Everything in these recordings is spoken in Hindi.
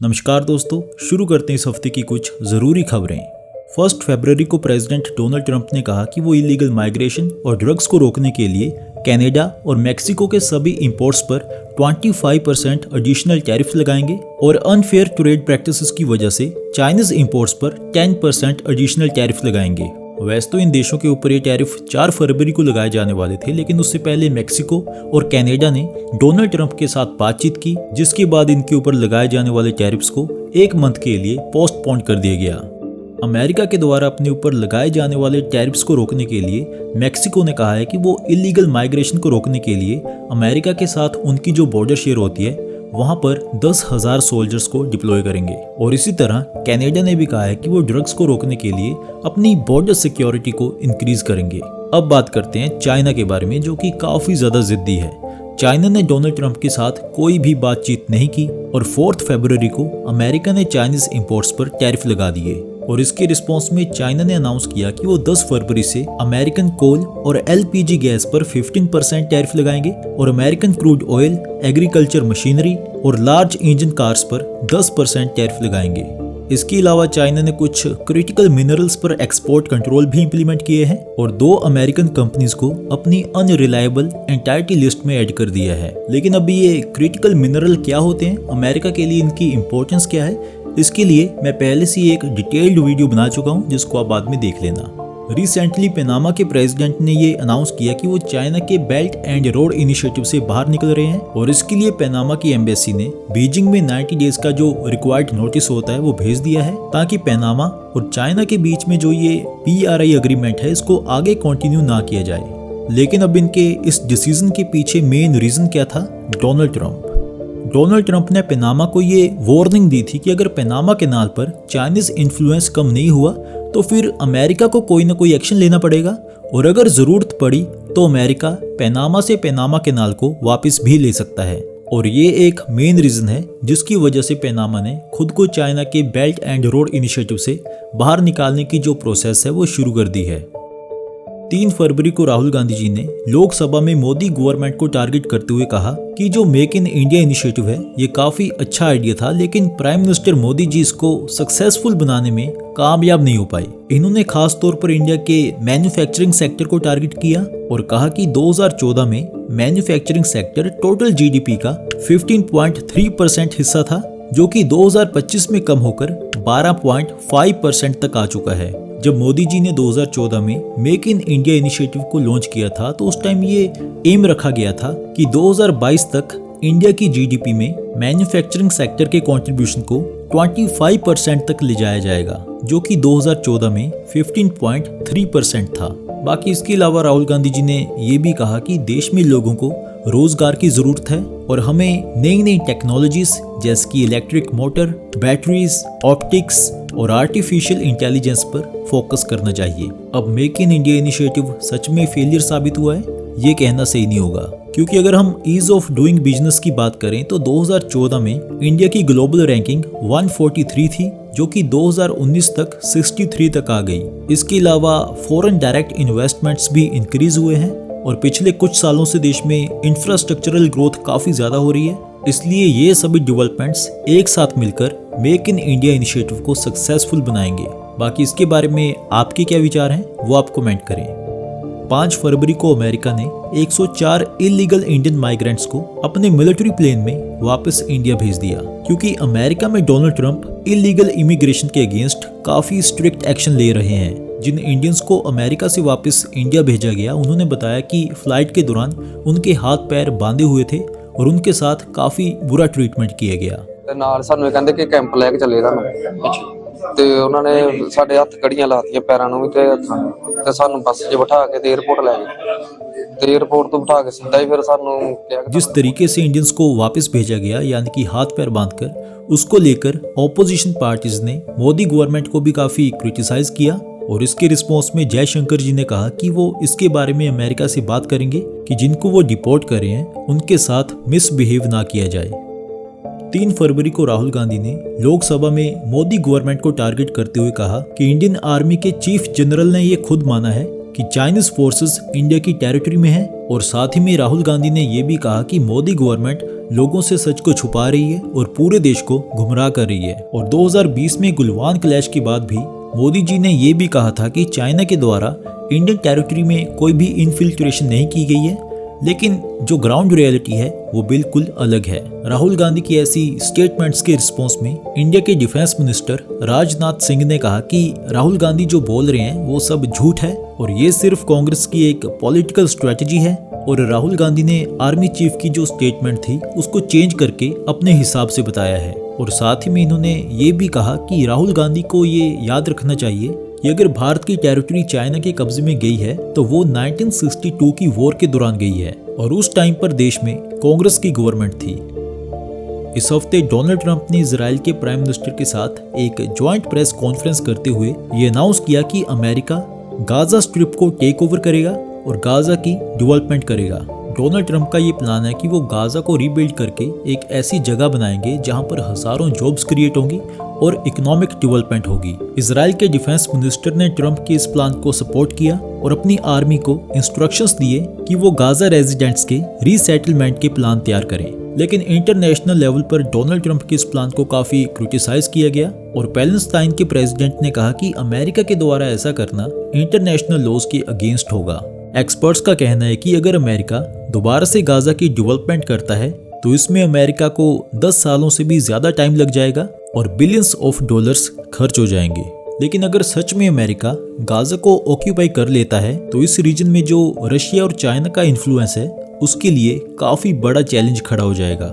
नमस्कार दोस्तों, शुरू करते हैं इस हफ्ते की कुछ ज़रूरी खबरें। 1 फरवरी को प्रेसिडेंट डोनाल्ड ट्रंप ने कहा कि वो इलीगल माइग्रेशन और ड्रग्स को रोकने के लिए कनाडा और मेक्सिको के सभी इंपोर्ट्स पर 25% एडिशनल टैरिफ लगाएंगे और अनफेयर ट्रेड प्रैक्टिसेस की वजह से चाइनीज इंपोर्ट्स पर 10% एडिशनल टैरिफ लगाएंगे। वैसे तो इन देशों के ऊपर ये टैरिफ 4 फरवरी को लगाए जाने वाले थे, लेकिन उससे पहले मेक्सिको और कनाडा ने डोनाल्ड ट्रंप के साथ बातचीत की, जिसके बाद इनके ऊपर लगाए जाने वाले टैरिफ्स को 1 मंथ के लिए पोस्टपोन कर दिया गया। अमेरिका के द्वारा अपने ऊपर लगाए जाने वाले टैरिफ्स को रोकने के लिए मेक्सिको ने कहा है कि वो इलीगल माइग्रेशन को रोकने के लिए अमेरिका के साथ उनकी जो बॉर्डर शेयर होती है वहां पर 10,000 सोल्जर्स को डिप्लॉय करेंगे। और इसी तरह कनाडा ने भी कहा है कि वो ड्रग्स को रोकने के लिए अपनी बॉर्डर सिक्योरिटी को इंक्रीज करेंगे। अब बात करते हैं चाइना के बारे में, जो कि काफी ज्यादा जिद्दी है। चाइना ने डोनाल्ड ट्रंप के साथ कोई भी बातचीत नहीं की और 4 फरवरी को अमेरिका ने चाइनीज इंपोर्ट्स पर टैरिफ लगा दिए। और इसके रिस्पॉन्स में चाइना ने अनाउंस किया कि वो 10 फरवरी से अमेरिकन कोल और एलपीजी गैस पर 15% टैरिफ लगाएंगे और American crude oil, agriculture machinery और लार्ज इंजन कार्स पर 10% टैरिफ लगाएंगे। इसके अलावा चाइना ने कुछ क्रिटिकल मिनरल्स पर एक्सपोर्ट कंट्रोल भी इंप्लीमेंट किए हैं और 2 अमेरिकन कंपनीज को अपनी अनरिलायबल एंटाइटी लिस्ट में ऐड कर दिया है। लेकिन अभी ये क्रिटिकल मिनरल क्या होते हैं, अमेरिका के लिए इनकी इंपॉर्टेंस क्या है, इसके लिए मैं पहले से एक डिटेल्ड वीडियो बना चुका हूं, जिसको आप बाद में देख लेना। रिसेंटली पनामा के प्रेसिडेंट ने ये अनाउंस किया कि वो चाइना के बेल्ट एंड रोड इनिशिएटिव से बाहर निकल रहे हैं और इसके लिए पनामा की एम्बेसी ने बीजिंग में 90 डेज का जो रिक्वायर्ड नोटिस होता है वो भेज दिया है, ताकि पनामा और चाइना के बीच में जो ये PRI एग्रीमेंट है इसको आगे कंटिन्यू ना किया जाए। लेकिन अब इनके इस डिसीजन के पीछे मेन रीजन क्या था? डोनाल्ड ट्रंप ने पनामा को ये वार्निंग दी थी कि अगर पनामा कैनाल पर चाइनीज इन्फ्लुएंस कम नहीं हुआ तो फिर अमेरिका को कोई ना कोई एक्शन लेना पड़ेगा और अगर जरूरत पड़ी तो अमेरिका पनामा से पनामा कैनाल को वापस भी ले सकता है। और ये एक मेन रीजन है जिसकी वजह से पनामा ने खुद को चाइना के बेल्ट एंड रोड इनिशिएटिव से बाहर निकालने की जो प्रोसेस है वो शुरू कर दी है। 3 फरवरी को राहुल गांधी जी ने लोकसभा में मोदी गवर्नमेंट को टारगेट करते हुए कहा कि जो मेक इन इंडिया इनिशिएटिव है ये काफी अच्छा आइडिया था, लेकिन प्राइम मिनिस्टर मोदी जी इसको सक्सेसफुल बनाने में कामयाब नहीं हो पाए। इन्होंने खास तौर पर इंडिया के मैन्युफैक्चरिंग सेक्टर को टारगेट किया और कहा कि 2014 में मैन्युफैक्चरिंग सेक्टर टोटल GDP का 15.3% हिस्सा था, जो कि 2025 में कम होकर 12.5% तक आ चुका है। जब मोदी जी ने 2014 में मेक इन इंडिया इनिशिएटिव को लॉन्च किया था तो उस टाइम ये एम रखा गया था कि 2022 तक इंडिया की GDP में मैन्युफैक्चरिंग सेक्टर के कंट्रीब्यूशन को 25% तक ले जाया जाएगा, जो कि 2014 में 15.3% था। बाकी इसके अलावा राहुल गांधी जी ने ये भी कहा कि देश में लोगों को रोजगार की जरूरत है और हमें नई नई टेक्नोलॉजीज जैसे कि इलेक्ट्रिक मोटर, बैटरीज, ऑप्टिक्स और आर्टिफिशियल इंटेलिजेंस पर फोकस करना चाहिए। अब मेक इन इंडिया इनिशिएटिव सच में फेलियर साबित हुआ है ये कहना सही नहीं होगा, क्योंकि अगर हम ईज ऑफ डूइंग बिजनेस की बात करें तो 2014 में इंडिया की ग्लोबल रैंकिंग 143 थी, जो कि 2019 तक 63 तक आ गई। इसके अलावा फॉरेन डायरेक्ट इन्वेस्टमेंट्स भी इंक्रीज हुए हैं और पिछले कुछ सालों से देश में इंफ्रास्ट्रक्चरल ग्रोथ काफी ज्यादा हो रही है। इसलिए ये सभी डेवलपमेंट्स एक साथ मिलकर मेक इन इंडिया इनिशिएटिव को सक्सेसफुल बनाएंगे। बाकी इसके बारे में आपके क्या विचार हैं वो आप कमेंट करें। 5 फरवरी को अमेरिका ने 104 इलीगल इंडियन माइग्रेंट्स को अपने मिलिट्री प्लेन में वापस इंडिया भेज दिया, क्योंकि अमेरिका में डोनाल्ड ट्रंप इलीगल इमिग्रेशन के अगेंस्ट काफी स्ट्रिक्ट एक्शन ले रहे हैं। जिन इंडियंस को अमेरिका से वापस इंडिया भेजा गया उन्होंने बताया कि फ्लाइट के दौरान उनके हाथ पैर बांधे हुए थे और उनके साथ काफी बुरा ट्रीटमेंट किया गया। ਨਾਲ ਸਾਨੂੰ ਕਹਿੰਦੇ ਕਿ ਕੈਂਪ ਲੈ ਕੇ ਚੱਲੇ ਤੁਹਾਨੂੰ ਤੇ ਉਹਨਾਂ ਨੇ ਸਾਡੇ ਹੱਥ ਕੜੀਆਂ ਲਾਤੀਆਂ ਪੈਰਾਂ ਨੂੰ ਵੀ ਤੇ ਹੱਥਾਂ ਨੂੰ ਤੇ ਸਾਨੂੰ ਬੱਸ 'ਚ ਬਿਠਾ ਕੇ ਤੇ 에어ਪੋਰਟ ਲੈ ਗਏ ਤੇ 에어ਪੋर्ट ਤੋਂ ਬਿਠਾ ਕੇ ਸਿੱਧਾ ਹੀ ਫਿਰ ਸਾਨੂੰ जिस तरीके से इंडियंस को वापस भेजा गया, यानी कि हाथ पैर बांधकर, उसको लेकर ऑपोजिशन पार्टीज ने मोदी गवर्नमेंट को भी काफी क्रिटिसाइज किया और इसके रिस्पॉन्स में जयशंकर जी ने कहा कि वो इसके बारे में अमेरिका से बात करेंगे कि जिनको वो डिपोर्ट कर रहे हैं उनके साथ मिसबिहेव ना किया जाए। 3 फरवरी को राहुल गांधी ने लोकसभा में मोदी गवर्नमेंट को टारगेट करते हुए कहा कि इंडियन आर्मी के चीफ जनरल ने ये खुद माना है कि चाइनीज फोर्सेस इंडिया की टेरिटरी में है और साथ ही में राहुल गांधी ने ये भी कहा कि मोदी गवर्नमेंट लोगों से सच को छुपा रही है और पूरे देश को गुमराह कर रही है। और 2020 में गुलवान क्लैश के बाद भी मोदी जी ने ये भी कहा था कि चाइना के द्वारा इंडियन टेरिटरी में कोई भी इन्फिल्ट्रेशन नहीं की गई है, लेकिन जो ग्राउंड रियलिटी है वो बिल्कुल अलग है। राहुल गांधी की ऐसी स्टेटमेंट्स के रिस्पॉन्स में इंडिया के डिफेंस मिनिस्टर राजनाथ सिंह ने कहा कि राहुल गांधी जो बोल रहे हैं वो सब झूठ है और ये सिर्फ कांग्रेस की एक पॉलिटिकल स्ट्रेटजी है। और राहुल गांधी ने आर्मी चीफ की जो स्टेटमेंट थी उसको चेंज करके अपने हिसाब से बताया है। और साथ ही में इन्होंने ये भी कहा कि राहुल गांधी को ये याद रखना चाहिए कि अगर भारत की टेरिटरी चाइना के कब्जे में गई है तो वो 1962 की वॉर के दौरान गई है और उस टाइम पर देश में कांग्रेस की गवर्नमेंट थी। इस हफ्ते डोनाल्ड ट्रंप ने इजराइल के प्राइम मिनिस्टर के साथ एक ज्वाइंट प्रेस कॉन्फ्रेंस करते हुए ये अनाउंस किया कि अमेरिका गाजा स्ट्रिप को टेक ओवर करेगा और गाजा की डेवलपमेंट करेगा। डोनाल्ड ट्रंप का ये प्लान है कि वो गाजा को रीबिल्ड करके एक ऐसी जगह बनाएंगे जहां पर हजारों जॉब्स क्रिएट होंगी और इकोनॉमिक डेवलपमेंट होगी। इजराइल के डिफेंस मिनिस्टर ने ट्रंप के इस प्लान को सपोर्ट किया और अपनी आर्मी को इंस्ट्रक्शंस दिए कि वो गाजा रेजिडेंट्स के रीसेटलमेंट के प्लान तैयार करें। लेकिन इंटरनेशनल लेवल पर डोनाल्ड ट्रंप के इस प्लान को काफी क्रिटिसाइज किया गया और पैलेस्टाइन के प्रेसिडेंट ने कहा कि अमेरिका के द्वारा ऐसा करना इंटरनेशनल लॉज के अगेंस्ट होगा। एक्सपर्ट्स का कहना है कि अगर अमेरिका दोबारा से गाजा की डेवलपमेंट करता है तो इसमें अमेरिका को 10 सालों से भी ज्यादा टाइम लग जाएगा और बिलियंस ऑफ डॉलर्स खर्च हो जाएंगे। लेकिन अगर सच में अमेरिका गाजा को ऑक्यूपाई कर लेता है तो इस रीजन में जो रशिया और चाइना का इन्फ्लुएंस है उसके लिए काफी बड़ा चैलेंज खड़ा हो जाएगा।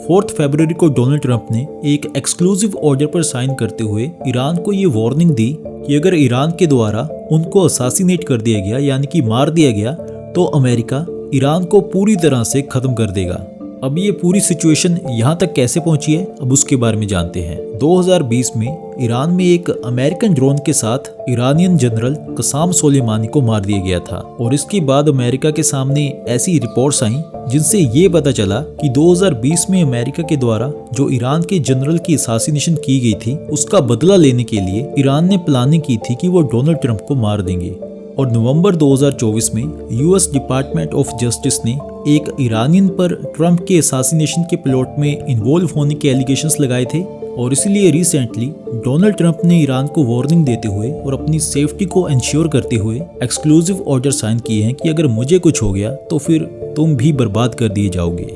4 फरवरी को डोनाल्ड ट्रंप ने एक एक्सक्लूसिव ऑर्डर पर साइन करते हुए ईरान को ये वार्निंग दी कि अगर ईरान के द्वारा उनको असासिनेट कर दिया गया यानी कि मार दिया गया तो अमेरिका ईरान को पूरी तरह से खत्म कर देगा। अब ये पूरी सिचुएशन यहाँ तक कैसे पहुंची है अब उसके बारे में जानते हैं। 2020 में ईरान में एक अमेरिकन ड्रोन के साथ ईरानियन जनरल कसाम सोलेमानी को मार दिया गया था और इसके बाद अमेरिका के सामने ऐसी रिपोर्ट्स आई जिनसे ये पता चला कि 2020 में अमेरिका के द्वारा जो ईरान के जनरल की असासिनेशन की गई थी उसका बदला लेने के लिए ईरान ने प्लानिंग की थी कि वो डोनाल्ड ट्रंप को मार देंगे। और नवंबर 2024 में यूएस डिपार्टमेंट ऑफ जस्टिस ने एक ईरानियन पर ट्रंप के असासिनेशन के प्लॉट में इन्वॉल्व होने के एलिगेशंस लगाए थे और इसलिए रिसेंटली डोनाल्ड ट्रंप ने ईरान को वार्निंग देते हुए और अपनी सेफ्टी को इंश्योर करते हुए एक्सक्लूसिव ऑर्डर साइन किए हैं कि अगर मुझे कुछ हो गया तो फिर तुम भी बर्बाद कर दिए जाओगे।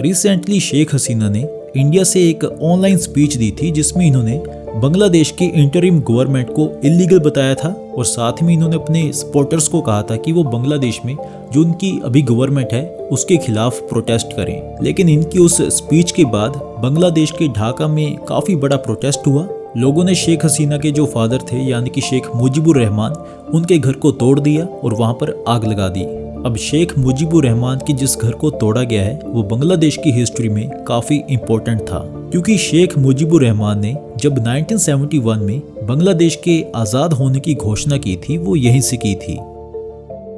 रिसेंटली शेख हसीना ने इंडिया से एक ऑनलाइन स्पीच दी थी जिसमें इन्होंने बांग्लादेश की इंटरिम गवर्नमेंट को इलीगल बताया था और साथ में इन्होंने अपने सपोर्टर्स को कहा था कि वो बांग्लादेश में जो उनकी अभी गवर्नमेंट है उसके खिलाफ प्रोटेस्ट करें। लेकिन इनकी उस स्पीच के बाद बांग्लादेश के ढाका में काफी बड़ा प्रोटेस्ट हुआ। लोगों ने शेख हसीना के जो फादर थे यानी कि शेख मुजीबुर रहमान उनके घर को तोड़ दिया और वहां पर आग लगा दी। अब शेख मुजीबुर रहमान के जिस घर को तोड़ा गया है वो बांग्लादेश की हिस्ट्री में काफी इम्पोर्टेंट था क्योंकि शेख मुजीबुर रहमान ने जब 1971 में बांग्लादेश के आज़ाद होने की घोषणा की थी वो यहीं से की थी।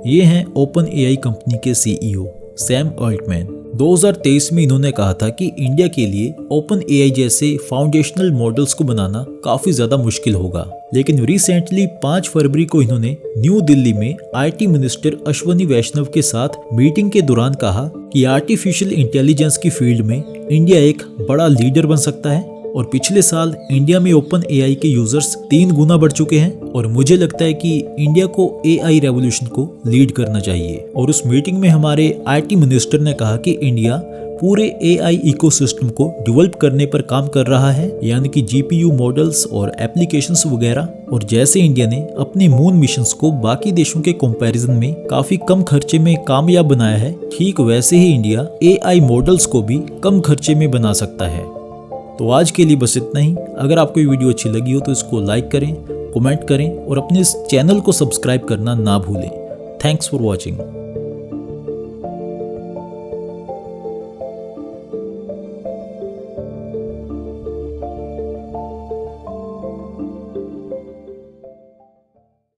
ये हैं ओपन एआई कंपनी के सीईओ सैम अल्टमैन। 2023 में इन्होंने कहा था कि इंडिया के लिए ओपन एआई जैसे फाउंडेशनल मॉडल्स को बनाना काफी ज्यादा मुश्किल होगा। लेकिन रिसेंटली 5 फरवरी को इन्होंने न्यू दिल्ली में आईटी मिनिस्टर अश्वनी वैष्णव के साथ मीटिंग के दौरान कहा कि आर्टिफिशियल इंटेलिजेंस की फील्ड में इंडिया एक बड़ा लीडर बन सकता है और पिछले साल इंडिया में ओपन एआई के यूजर्स 3 गुना बढ़ चुके हैं और मुझे लगता है कि इंडिया को एआई रेवोल्यूशन को लीड करना चाहिए। और उस मीटिंग में हमारे आईटी मिनिस्टर ने कहा कि इंडिया पूरे एआई इकोसिस्टम को डेवलप करने पर काम कर रहा है यानी कि जीपीयू मॉडल्स और एप्लीकेशंस वगैरह। और जैसे इंडिया ने अपने मून मिशंस को बाकी देशों के कंपैरिजन में काफी कम खर्चे में कामयाब बनाया है, ठीक वैसे ही इंडिया एआई मॉडल्स को भी कम खर्चे में बना सकता है। तो आज के लिए बस इतना ही। अगर आपको ये वीडियो अच्छी लगी हो तो इसको लाइक करें, कमेंट करें और अपने इस चैनल को सब्सक्राइब करना ना भूलें। Thanks for watching.